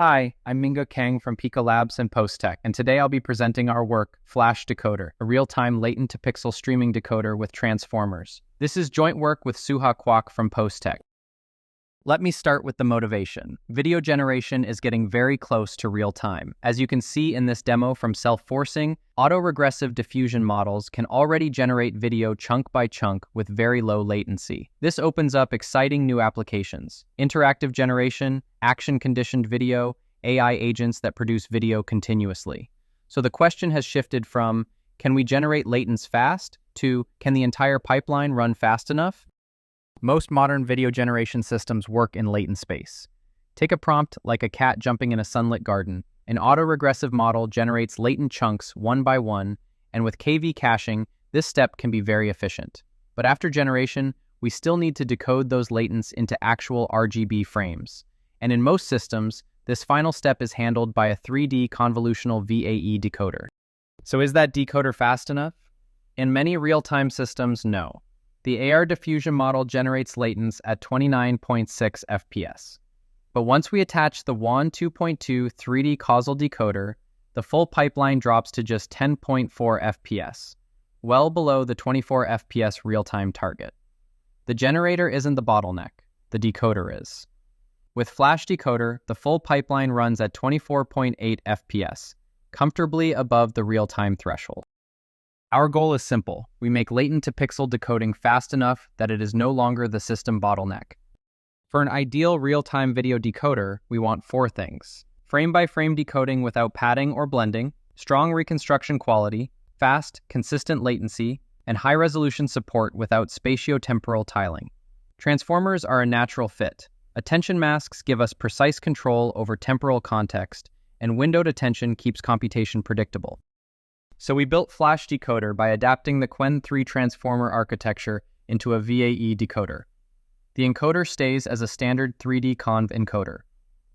Hi, I'm Minga Kang from Pika Labs and PostTech, and today I'll be presenting our work, FlashDecoder, a real-time latent-to-pixel streaming decoder with transformers. This is joint work with Suha Kwok from PostTech. Let me start with the motivation. Video generation is getting very close to real time. As you can see in this demo from self-forcing, autoregressive diffusion models can already generate video chunk by chunk with very low latency. This opens up exciting new applications: interactive generation, action-conditioned video, AI agents that produce video continuously. So the question has shifted from, can we generate latents fast, to, can the entire pipeline run fast enough? Most modern video generation systems work in latent space. Take a prompt like a cat jumping in a sunlit garden. An autoregressive model generates latent chunks one by one, and with KV caching, this step can be very efficient. But after generation, we still need to decode those latents into actual RGB frames. And in most systems, this final step is handled by a 3D convolutional VAE decoder. So is that decoder fast enough? In many real-time systems, no. The AR diffusion model generates latents at 29.6 FPS. But once we attach the WAN 2.2 3D causal decoder, the full pipeline drops to just 10.4 FPS, well below the 24 FPS real-time target. The generator isn't the bottleneck, the decoder is. With FlashDecoder, the full pipeline runs at 24.8 FPS, comfortably above the real-time threshold. Our goal is simple. We make latent-to-pixel decoding fast enough that it is no longer the system bottleneck. For an ideal real-time video decoder, we want four things: frame-by-frame decoding without padding or blending, strong reconstruction quality, fast, consistent latency, and high-resolution support without spatiotemporal tiling. Transformers are a natural fit. Attention masks give us precise control over temporal context, and windowed attention keeps computation predictable. So we built FlashDecoder by adapting the Qwen 3 transformer architecture into a VAE decoder. The encoder stays as a standard 3D conv encoder.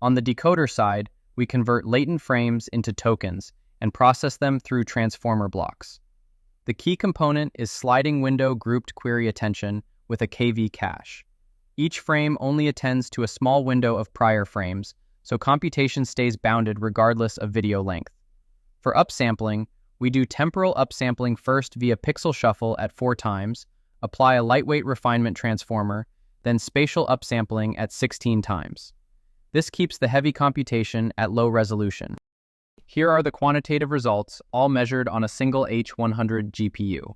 On the decoder side, we convert latent frames into tokens and process them through transformer blocks. The key component is sliding window grouped query attention with a KV cache. Each frame only attends to a small window of prior frames, so computation stays bounded regardless of video length. For upsampling, we do temporal upsampling first via pixel shuffle at 4 times, apply a lightweight refinement transformer, then spatial upsampling at 16 times. This keeps the heavy computation at low resolution. Here are the quantitative results, all measured on a single H100 GPU.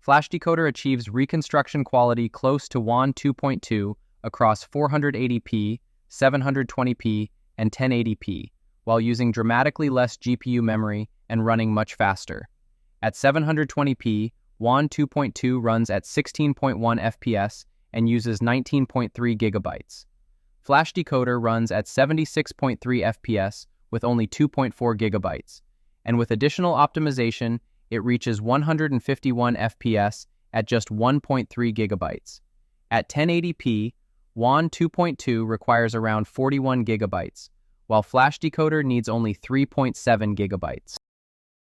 FlashDecoder achieves reconstruction quality close to WAN 2.2 across 480p, 720p, and 1080p, while using dramatically less GPU memory and running much faster. At 720p, WAN 2.2 runs at 16.1 FPS and uses 19.3 gigabytes. FlashDecoder runs at 76.3 FPS with only 2.4 gigabytes, and with additional optimization, it reaches 151 FPS at just 1.3 gigabytes. At 1080p, WAN 2.2 requires around 41 gigabytes, while FlashDecoder needs only 3.7 gigabytes.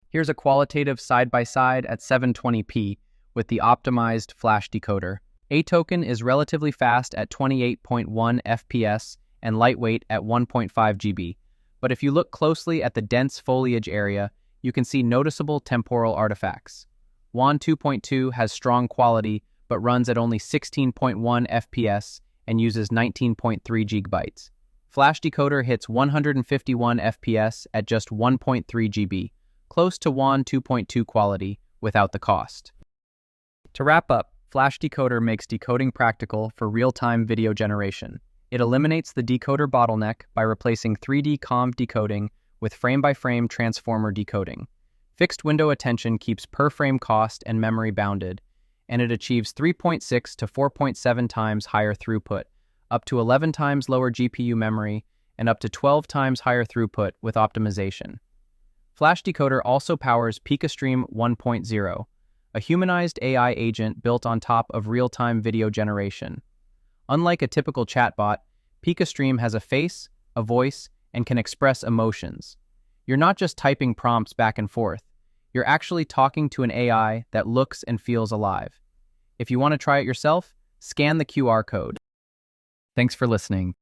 Here's a qualitative side-by-side at 720p with the optimized FlashDecoder. A token is relatively fast at 28.1 FPS and lightweight at 1.5 GB. But if you look closely at the dense foliage area, you can see noticeable temporal artifacts. WAN 2.2 has strong quality but runs at only 16.1 FPS and uses 19.3 GB. FlashDecoder hits 151 FPS at just 1.3 GB, close to WAN 2.2 quality without the cost. To wrap up, FlashDecoder makes decoding practical for real-time video generation. It eliminates the decoder bottleneck by replacing 3D conv decoding with frame-by-frame transformer decoding. Fixed window attention keeps per-frame cost and memory bounded, and it achieves 3.6 to 4.7 times higher throughput, up to 11 times lower GPU memory, and up to 12 times higher throughput with optimization. FlashDecoder also powers PikaStream 1.0, a humanized AI agent built on top of real-time video generation. Unlike a typical chatbot, PikaStream has a face, a voice, and can express emotions. You're not just typing prompts back and forth, you're actually talking to an AI that looks and feels alive. If you want to try it yourself, scan the QR code. Thanks for listening.